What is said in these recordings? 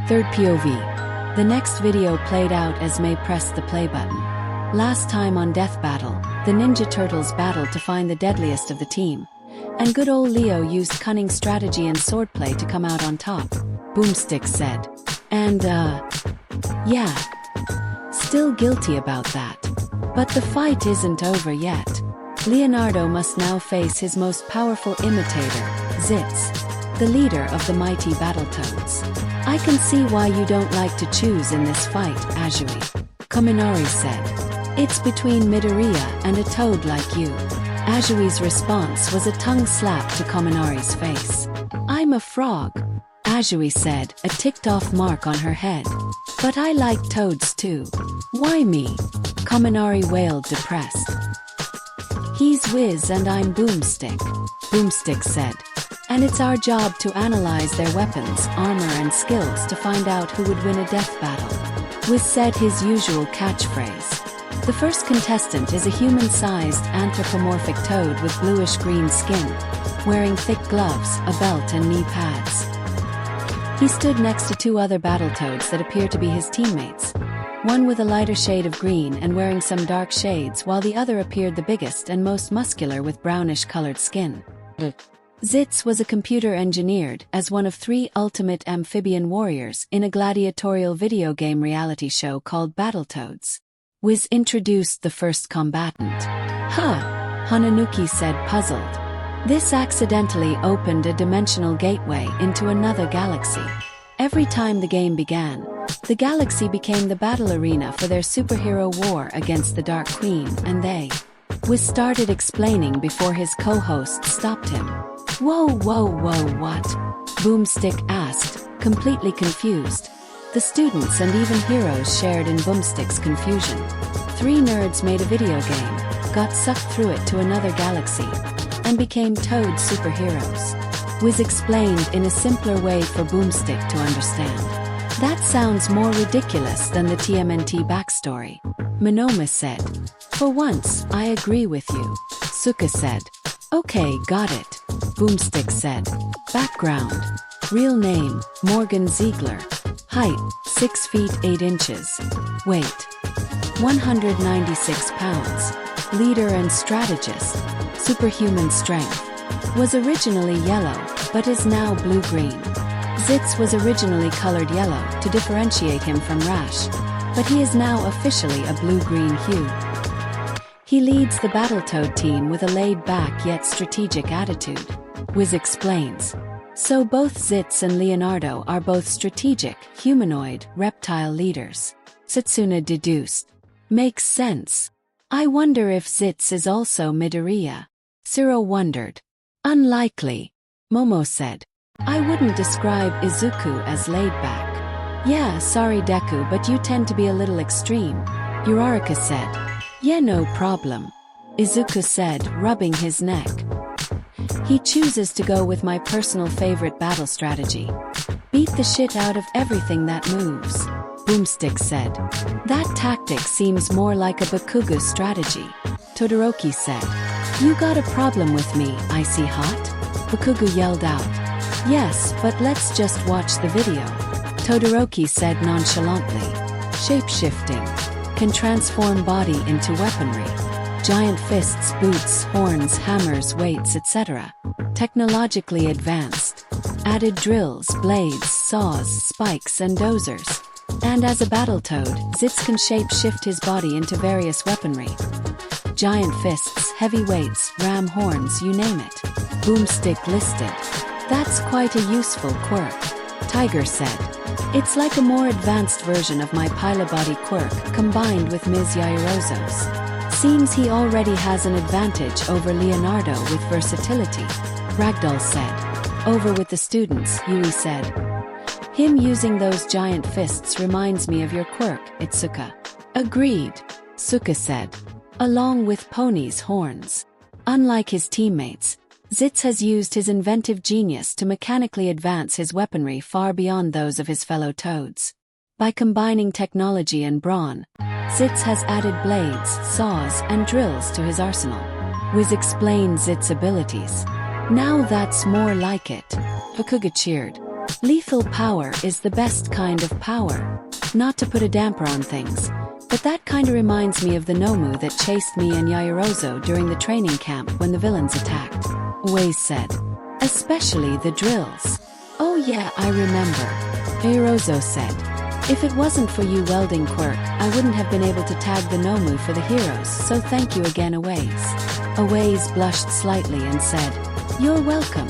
Third POV. The next video played out as May pressed the play button. Last time on Death Battle, the Ninja Turtles battled to find the deadliest of the team. And good old Leo used cunning strategy and swordplay to come out on top, Boomstick said. And, yeah. Still guilty about that. But the fight isn't over yet. Leonardo must now face his most powerful imitator, Zitz, the leader of the mighty Battletoads. I can see why you don't like to choose in this fight, Azui. Kaminari said. It's between Midoriya and a toad like you. Azui's response was a tongue slap to Kaminari's face. I'm a frog, Azui said, a ticked-off mark on her head. But I like toads too. Why me? Kaminari wailed depressed. He's Wiz and I'm Boomstick, Boomstick said. And it's our job to analyze their weapons, armor and skills to find out who would win a death battle. Wiz said his usual catchphrase. The first contestant is a human-sized anthropomorphic toad with bluish-green skin, wearing thick gloves, a belt and knee pads. He stood next to two other Battletoads that appear to be his teammates. One with a lighter shade of green and wearing some dark shades, while the other appeared the biggest and most muscular with brownish-colored skin. Zitz was a computer-engineered as one of 3 ultimate amphibian warriors in a gladiatorial video game reality show called Battletoads. Wiz introduced the first combatant. Huh, Hananuki said, puzzled. This accidentally opened a dimensional gateway into another galaxy. Every time the game began, the galaxy became the battle arena for their superhero war against the Dark Queen, and they. Wiz started explaining before his co-host stopped him. Whoa, what? Boomstick asked, completely confused. The students and even heroes shared in Boomstick's confusion. 3 nerds made a video game, got sucked through it to another galaxy, and became Toad superheroes. Wiz explained in a simpler way for Boomstick to understand. That sounds more ridiculous than the TMNT backstory, Monoma said. For once, I agree with you, Suka said. Okay, got it, Boomstick said. Background. Real name, Morgan Ziegler. Height, 6 feet 8 inches. Weight, 196 pounds. Leader and strategist. Superhuman strength. Was originally yellow, but is now blue-green. Zitz was originally colored yellow to differentiate him from Rash, but he is now officially a blue-green hue. He leads the Battletoad team with a laid-back yet strategic attitude. Wiz explains. So both Zitz and Leonardo are both strategic, humanoid, reptile leaders. Satsuna deduced. Makes sense. I wonder if Zitz is also Midoriya. Zero wondered. Unlikely, Momo said. I wouldn't describe Izuku as laid-back. Yeah, sorry Deku, but you tend to be a little extreme, Uraraka said. Yeah, no problem, Izuku said, rubbing his neck. He chooses to go with my personal favorite battle strategy. Beat the shit out of everything that moves, Boomstick said. That tactic seems more like a Bakugo strategy, Todoroki said. You got a problem with me, Icy Hot? Bakugo yelled out. Yes, but let's just watch the video, Todoroki said nonchalantly. Shape-shifting. Can transform body into weaponry. Giant fists, boots, horns, hammers, weights, etc. Technologically advanced. Added drills, blades, saws, spikes and dozers. And as a Battletoad, Zitz can shape-shift his body into various weaponry. Giant fists, heavy weights, ram horns, you name it. Boomstick listed. That's quite a useful quirk, Tiger said. It's like a more advanced version of my Pilabody quirk combined with Ms. Yairozo's. Seems he already has an advantage over Leonardo with versatility, Ragdoll said. Over with the students, Yui said. Him using those giant fists reminds me of your quirk, Itsuka. Agreed, Suka said. Along with Pony's horns. Unlike his teammates, Zitz has used his inventive genius to mechanically advance his weaponry far beyond those of his fellow toads. By combining technology and brawn, Zitz has added blades, saws, and drills to his arsenal. Wiz explained Zitz's abilities. Now that's more like it, Bakugo cheered. Lethal power is the best kind of power. Not to put a damper on things, but that kinda reminds me of the Nomu that chased me and Yaoyorozu during the training camp when the villains attacked. Waze said. Especially the drills. Oh yeah, I remember. Yaoyorozu said. If it wasn't for you welding quirk, I wouldn't have been able to tag the Nomu for the heroes, so thank you again, Awaze. Awaze blushed slightly and said, You're welcome.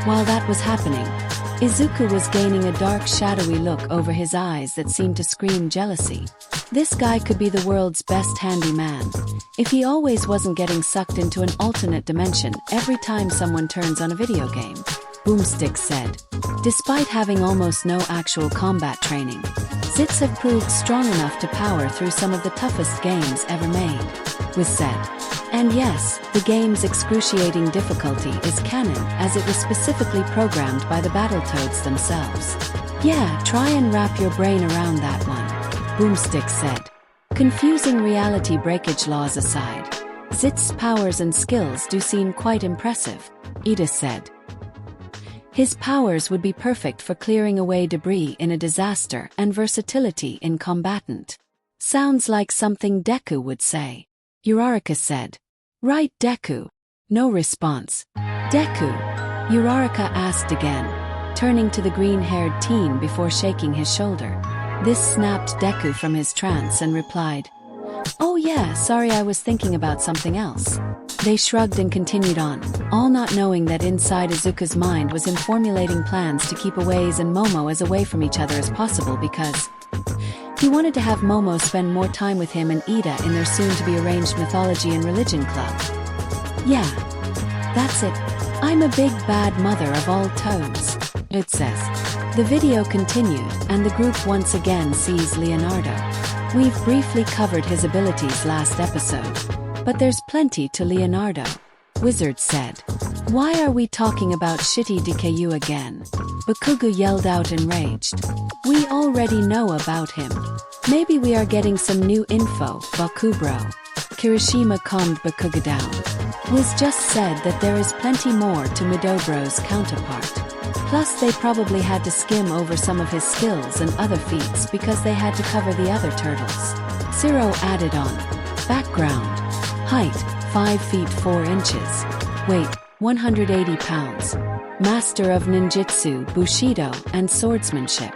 While that was happening, Izuku was gaining a dark, shadowy look over his eyes that seemed to scream jealousy. This guy could be the world's best handyman, if he always wasn't getting sucked into an alternate dimension every time someone turns on a video game. Boomstick said. Despite having almost no actual combat training, Zitz have proved strong enough to power through some of the toughest games ever made. Was said. And yes, the game's excruciating difficulty is canon as it was specifically programmed by the Battletoads themselves. Yeah, try and wrap your brain around that one. Boomstick said. Confusing reality breakage laws aside, Zitz's powers and skills do seem quite impressive, Ida said. His powers would be perfect for clearing away debris in a disaster and versatility in combatant. Sounds like something Deku would say. Uraraka said. Right, Deku. No response. Deku? Uraraka asked again, turning to the green-haired teen before shaking his shoulder. This snapped Deku from his trance and replied, Oh yeah, sorry, I was thinking about something else. They shrugged and continued on, all not knowing that inside Izuku's mind was in formulating plans to keep Awaze and Momo as away from each other as possible because he wanted to have Momo spend more time with him and Ida in their soon-to-be arranged mythology and religion club. Yeah, that's it. I'm a big bad mother of all toads, it says. The video continued, and the group once again sees Leonardo. We've briefly covered his abilities last episode, but there's plenty to Leonardo, Wizard said. Why are we talking about shitty DKU again? Bakugo yelled out enraged. We already know about him. Maybe we are getting some new info, Bakubro. Kirishima calmed Bakugo down. Wiz just said that there is plenty more to Midobro's counterpart. Plus they probably had to skim over some of his skills and other feats because they had to cover the other turtles. Zero added on. Background. Height, 5 feet 4 inches. Weight, 180 pounds. Master of ninjutsu, bushido, and swordsmanship.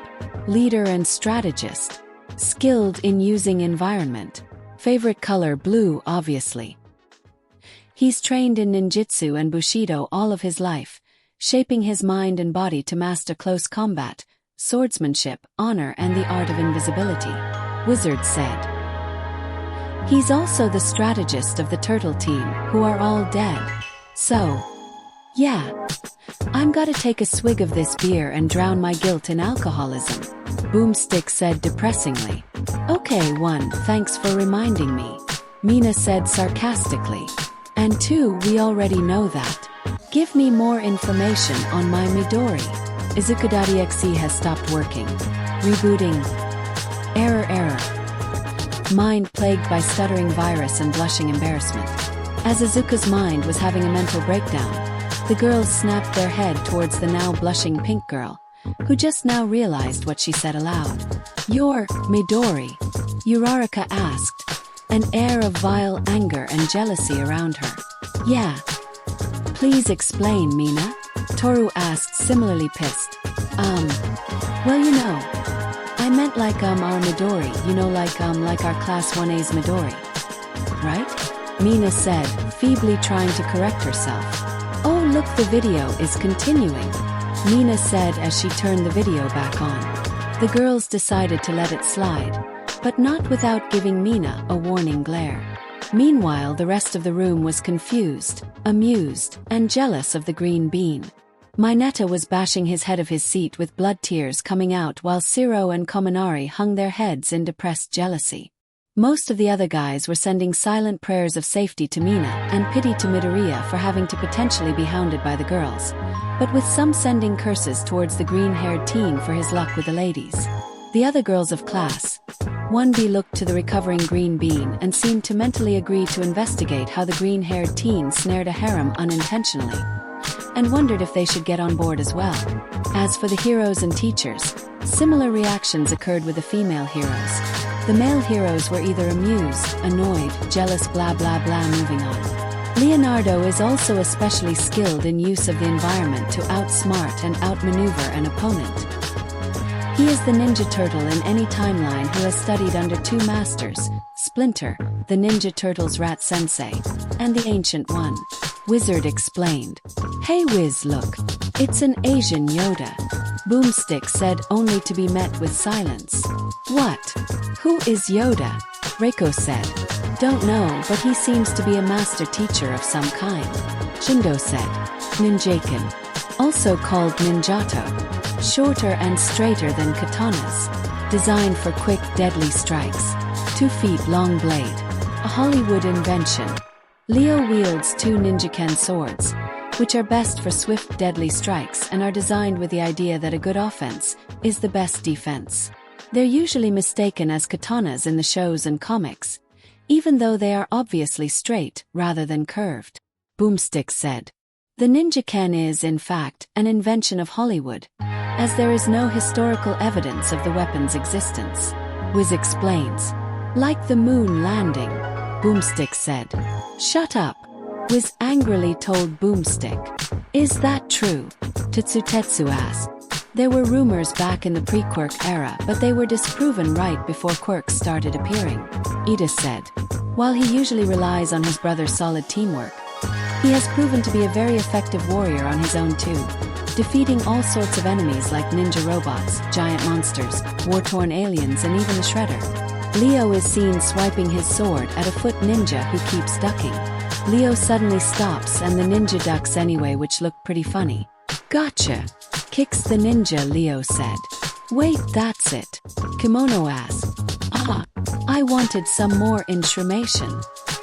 Leader and strategist. Skilled in using environment. Favorite color blue, obviously. He's trained in ninjutsu and bushido all of his life, shaping his mind and body to master close combat, swordsmanship, honor, and the art of invisibility, Wizard said. He's also the strategist of the turtle team, who are all dead. So, yeah, I'm gotta take a swig of this beer and drown my guilt in alcoholism, Boomstick said depressingly. Okay, 1, thanks for reminding me, Mina said sarcastically. And 2, we already know that. Give me more information on my Midori. Izuku.exe has stopped working. Rebooting. Error. Mind plagued by stuttering virus and blushing embarrassment. As Izuku's mind was having a mental breakdown, the girls snapped their head towards the now blushing pink girl, who just now realized what she said aloud. Your Midori? Uraraka asked, an air of vile anger and jealousy around her. Yeah. Please explain, Mina? Toru asked, similarly pissed. Well, you know, I meant like our Midori, you know, like our class 1A's Midori. Right? Mina said, feebly trying to correct herself. Oh look, the video is continuing, Mina said as she turned the video back on. The girls decided to let it slide, but not without giving Mina a warning glare. Meanwhile, the rest of the room was confused, amused, and jealous of the green bean. Mineta was bashing his head of his seat with blood tears coming out while Ciro and Kominari hung their heads in depressed jealousy. Most of the other guys were sending silent prayers of safety to Mina and pity to Midoriya for having to potentially be hounded by the girls, but with some sending curses towards the green-haired teen for his luck with the ladies. The other girls of class 1B looked to the recovering green bean and seemed to mentally agree to investigate how the green-haired teen snared a harem unintentionally. and wondered if they should get on board as well. As for the heroes and teachers, similar reactions occurred with the female heroes. The male heroes were either amused, annoyed, jealous, blah blah blah. Moving on. Leonardo is also especially skilled in use of the environment to outsmart and outmaneuver an opponent. He is the Ninja Turtle in any timeline who has studied under two masters, Splinter, the Ninja Turtle's rat sensei, and the Ancient One. Wizard explained. Hey Wiz, look. It's an Asian Yoda. Boomstick said, only to be met with silence. What? Who is Yoda? Reiko said. Don't know, but he seems to be a master teacher of some kind. Shindo said. Ninjaken. Also called Ninjato. Shorter and straighter than katanas. Designed for quick, deadly strikes. 2 feet long blade. A Hollywood invention. Leo wields 2 Ninjaken swords, which are best for swift, deadly strikes and are designed with the idea that a good offense is the best defense. They're usually mistaken as katanas in the shows and comics, even though they are obviously straight rather than curved. Boomstick said. The Ninjaken is, in fact, an invention of Hollywood, as there is no historical evidence of the weapon's existence. Wiz explains. Like the moon landing, Boomstick said. Shut up, Wiz angrily told Boomstick. Is that true? Tetsutetsu asked. There were rumors back in the pre-quirk era, but they were disproven right before quirks started appearing, Ida said. While he usually relies on his brother's solid teamwork, he has proven to be a very effective warrior on his own too, defeating all sorts of enemies like ninja robots, giant monsters, war-torn aliens, and even the Shredder. Leo is seen swiping his sword at a foot ninja who keeps ducking. Leo suddenly stops and the ninja ducks anyway, which looked pretty funny. Gotcha! Kicks the ninja, Leo said. Wait, that's it? Kimono asked. Ah, I wanted some more information.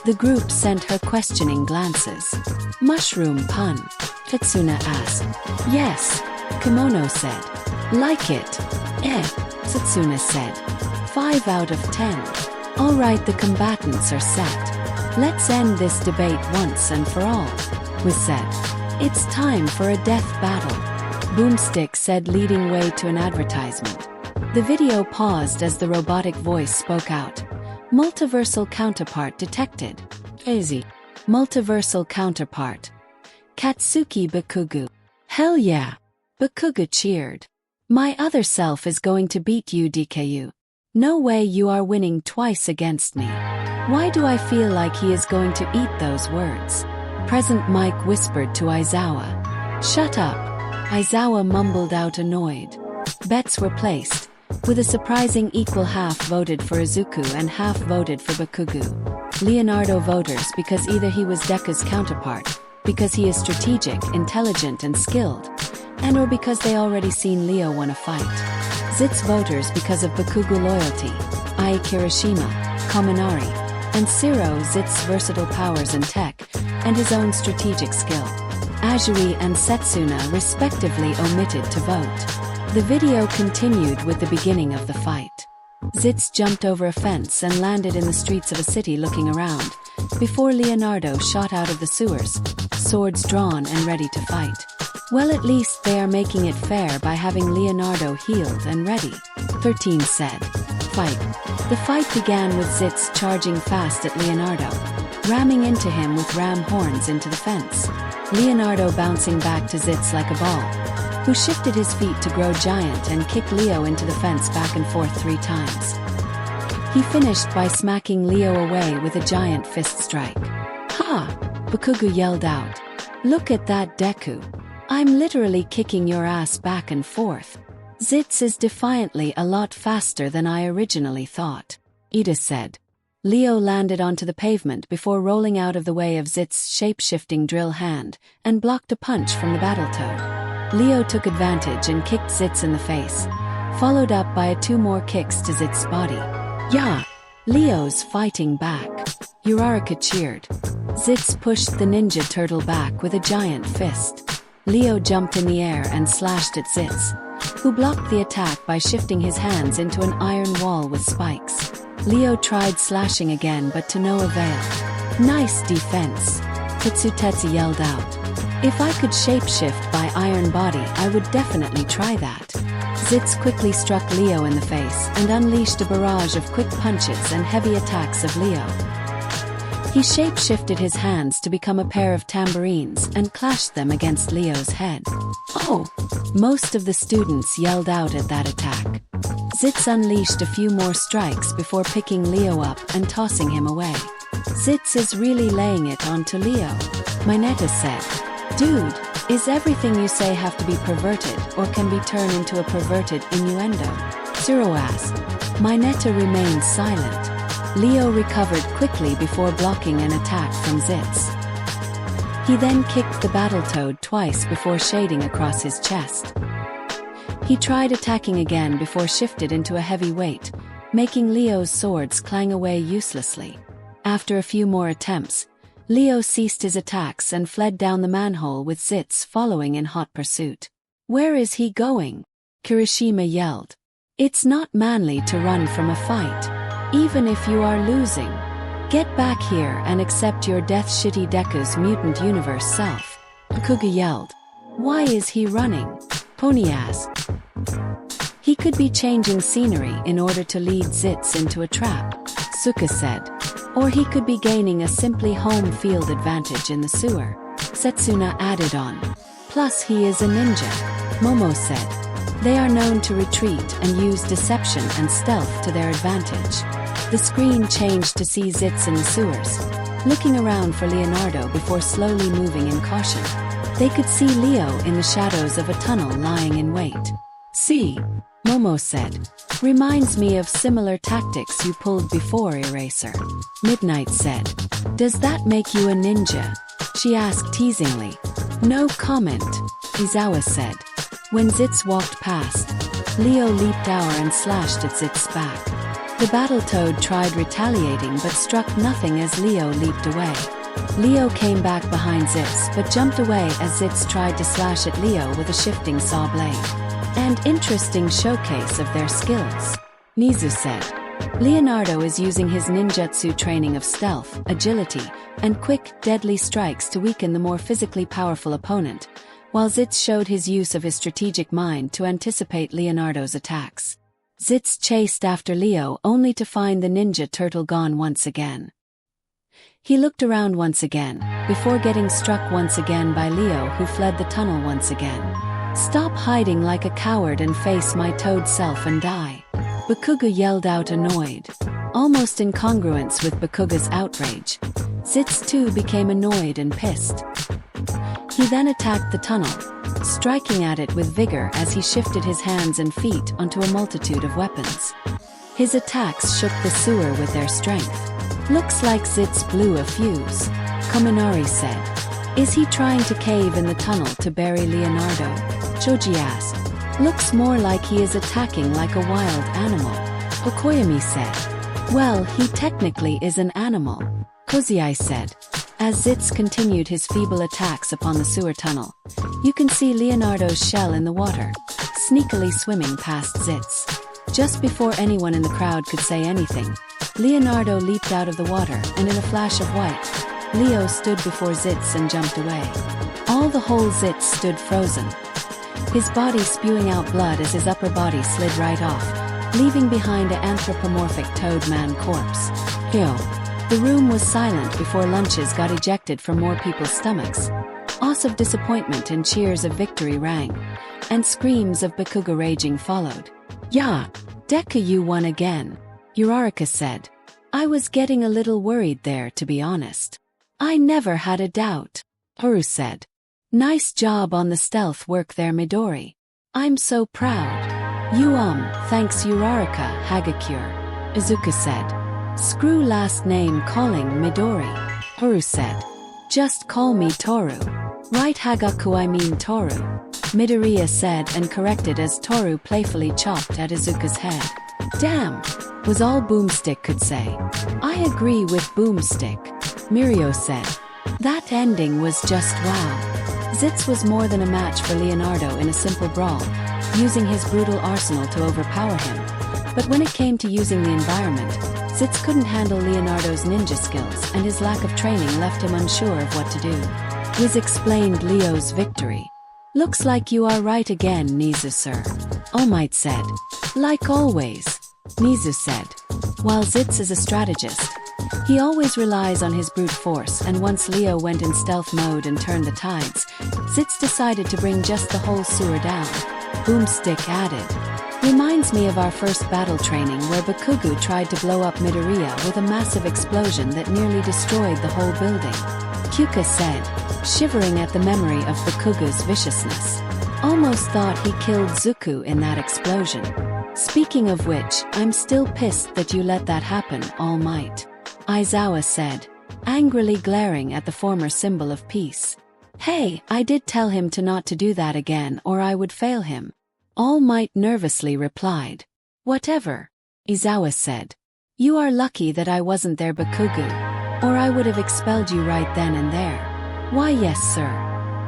The group sent her questioning glances. Mushroom pun? Tetsuna asked. Yes, Kimono said. Like it? Tetsuna said. 5 out of 10. Alright, the combatants are set. Let's end this debate once and for all, Wiz said. It's time for a death battle, Boomstick said, leading way to an advertisement. The video paused as the robotic voice spoke out. Multiversal counterpart detected. Easy. Multiversal counterpart. Katsuki Bakugu. Hell yeah. Bakugu cheered. My other self is going to beat you, DKU. No way, you are winning twice against me. Why do I feel like he is going to eat those words? Present Mike whispered to Aizawa. Shut up. Aizawa mumbled out, annoyed. Bets were placed, with a surprising equal half voted for Izuku and half voted for Bakugu. Leonardo voters because either he was Deku's counterpart, because he is strategic, intelligent and skilled, and or because they already seen Leo won a fight. Zitz voters because of Bakugu loyalty, Ai Kirishima, Kaminari, and Zero Zitz's versatile powers and tech, and his own strategic skill. Ajui and Setsuna respectively omitted to vote. The video continued with the beginning of the fight. Zitz jumped over a fence and landed in the streets of a city looking around, before Leonardo shot out of the sewers, swords drawn and ready to fight. Well, at least they are making it fair by having Leonardo healed and ready, 13 said. Fight. The fight began with Zitz charging fast at Leonardo, ramming into him with ram horns into the fence. Leonardo bouncing back to Zitz like a ball, who shifted his feet to grow giant and kicked Leo into the fence back and forth 3 times. He finished by smacking Leo away with a giant fist strike. Ha! Bakugu yelled out. Look at that, Deku. I'm literally kicking your ass back and forth. Zitz is defiantly a lot faster than I originally thought, Ida said. Leo landed onto the pavement before rolling out of the way of Zitz's shape-shifting drill hand and blocked a punch from the Battletoad. Leo took advantage and kicked Zitz in the face, followed up by 2 more kicks to Zitz's body. Yeah! Leo's fighting back. Uraraka cheered. Zitz pushed the Ninja Turtle back with a giant fist. Leo jumped in the air and slashed at Zitz, who blocked the attack by shifting his hands into an iron wall with spikes. Leo tried slashing again, but to no avail. Nice defense, Tetsutetsu yelled out. If I could shapeshift by iron body, I would definitely try that. Zitz quickly struck Leo in the face and unleashed a barrage of quick punches and heavy attacks of Leo. He shapeshifted his hands to become a pair of tambourines and clashed them against Leo's head. Oh! Most of the students yelled out at that attack. Zitz unleashed a few more strikes before picking Leo up and tossing him away. Zitz is really laying it on to Leo. Mineta said, "Dude, is everything you say have to be perverted or can be turned into a perverted innuendo?" Zero asked. Mineta remained silent. Leo recovered quickly before blocking an attack from Zitz. He then kicked the Battletoad twice before shading across his chest. He tried attacking again before shifted into a heavy weight, making Leo's swords clang away uselessly. After a few more attempts, Leo ceased his attacks and fled down the manhole with Zitz following in hot pursuit. "Where is he going?" Kirishima yelled. "It's not manly to run from a fight. Even if you are losing. Get back here and accept your death." Shitty Deku's mutant universe self. Bakuga yelled. "Why is he running?" Pony asked. "He could be changing scenery in order to lead Zitz into a trap," Suka said. "Or he could be gaining a simply home field advantage in the sewer," Setsuna added on. "Plus he is a ninja," Momo said. "They are known to retreat and use deception and stealth to their advantage." The screen changed to see Zitz in the sewers, looking around for Leonardo before slowly moving in caution. They could see Leo in the shadows of a tunnel lying in wait. "See," Momo said. "Reminds me of similar tactics you pulled before, Eraser." Midnight said. "Does that make you a ninja?" she asked teasingly. "No comment," Izawa said. When Zitz walked past, Leo leaped out and slashed at Zitz's back. The Battletoad tried retaliating but struck nothing as Leo leaped away. Leo came back behind Zitz but jumped away as Zitz tried to slash at Leo with a shifting saw blade. "And interesting showcase of their skills," Mizu said. Leonardo is using his ninjutsu training of stealth, agility, and quick, deadly strikes to weaken the more physically powerful opponent, while Zitz showed his use of his strategic mind to anticipate Leonardo's attacks. Zitz chased after Leo only to find the ninja turtle gone once again. He looked around once again, before getting struck once again by Leo, who fled the tunnel once again. "Stop hiding like a coward and face my toad self and die," Bakuga yelled out, annoyed. Almost in congruence with Bakuga's outrage, Zitz too became annoyed and pissed. He then attacked the tunnel, striking at it with vigor as he shifted his hands and feet onto a multitude of weapons. His attacks shook the sewer with their strength. "Looks like Zitz blew a fuse," Kominari said. "Is he trying to cave in the tunnel to bury Leonardo?" Choji asked. "Looks more like he is attacking like a wild animal," Okoyami said. "Well, he technically is an animal," Koziai said. As Zitz continued his feeble attacks upon the sewer tunnel, you can see Leonardo's shell in the water, sneakily swimming past Zitz. Just before anyone in the crowd could say anything, Leonardo leaped out of the water and in a flash of white, Leo stood before Zitz and jumped away. All the whole Zitz stood frozen, his body spewing out blood as his upper body slid right off, leaving behind an anthropomorphic toad-man corpse. Ew. The room was silent before lunches got ejected from more people's stomachs. Ahs of disappointment and cheers of victory rang, and screams of Bakuga raging followed. "Yeah, Deku, you won again," Uraraka said. "I was getting a little worried there, to be honest." "I never had a doubt," Haru said. "Nice job on the stealth work there, Midori. I'm so proud." Thanks Uraraka, Hagakure," Izuku said. "Screw last name calling Midori," Haru said. "Just call me Toru." "Right Hagaku, I mean Toru," Midoriya said and corrected as Toru playfully chopped at Izuku's head. "Damn," was all Boomstick could say. "I agree with Boomstick," Mirio said. "That ending was just wow." Zitz was more than a match for Leonardo in a simple brawl, using his brutal arsenal to overpower him. But when it came to using the environment, Zitz couldn't handle Leonardo's ninja skills and his lack of training left him unsure of what to do. Wiz explained Leo's victory. Looks like you are right again, Nizu sir. All Might said. Like always, Nizu said. While Zitz is a strategist, he always relies on his brute force, and once Leo went in stealth mode and turned the tides, Zitz decided to bring just the whole sewer down. Boomstick added. Reminds me of our first battle training where Bakugu tried to blow up Midoriya with a massive explosion that nearly destroyed the whole building. Kyuka said, shivering at the memory of Bakugu's viciousness. Almost thought he killed Zuku in that explosion. Speaking of which, I'm still pissed that you let that happen, All Might. Aizawa said, angrily glaring at the former symbol of peace. Hey, I did tell him to not to do that again or I would fail him. All Might nervously replied. Whatever. Aizawa said. You are lucky that I wasn't there, Bakugu, or I would have expelled you right then and there. Why yes sir.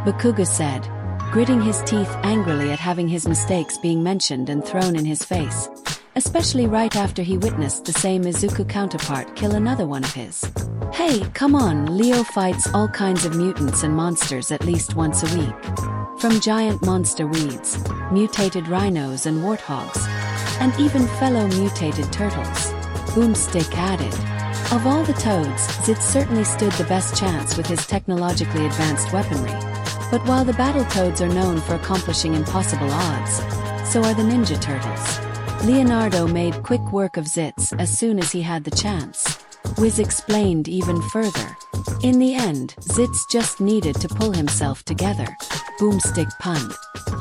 Bakugu said, gritting his teeth angrily at having his mistakes being mentioned and thrown in his face, especially right after he witnessed the same Izuku counterpart kill another one of his. Hey, come on, Leo fights all kinds of mutants and monsters at least once a week. From giant monster weeds, mutated rhinos and warthogs, and even fellow mutated turtles. Boomstick added. Of all the toads, Zitz certainly stood the best chance with his technologically advanced weaponry. But while the battle toads are known for accomplishing impossible odds, so are the Ninja Turtles. Leonardo made quick work of Zitz as soon as he had the chance. Wiz explained even further. In the end, Zitz just needed to pull himself together. Boomstick punned.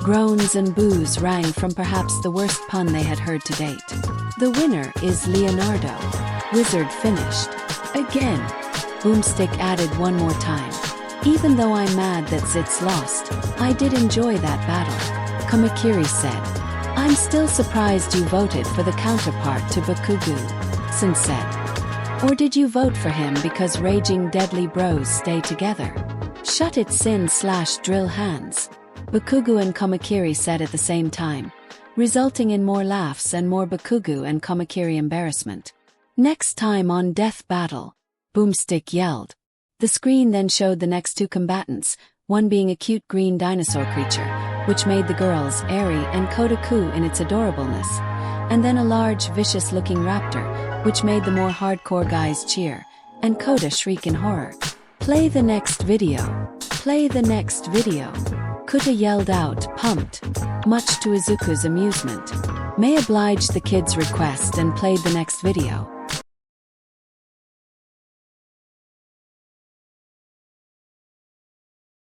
Groans and boos rang from perhaps the worst pun they had heard to date. The winner is Leonardo. Wizard finished. Again. Boomstick added one more time. Even though I'm mad that Zitz lost, I did enjoy that battle. Kamakiri said. I'm still surprised you voted for the counterpart to Bakugu. Sin said. Or did you vote for him because raging deadly bros stay together? Shut it Sin/drill hands. Bakugu and Kamakiri said at the same time, resulting in more laughs and more Bakugu and Kamakiri embarrassment. Next time on Death Battle, Boomstick yelled. The screen then showed the next two combatants, one being a cute green dinosaur creature, which made the girls Eri and Kodaku in its adorableness, and then a large vicious-looking raptor, which made the more hardcore guys cheer, and Koda shriek in horror. Play the next video. Play the next video. Kuta yelled out, pumped, much to Izuku's amusement. May obliged the kid's request and played the next video.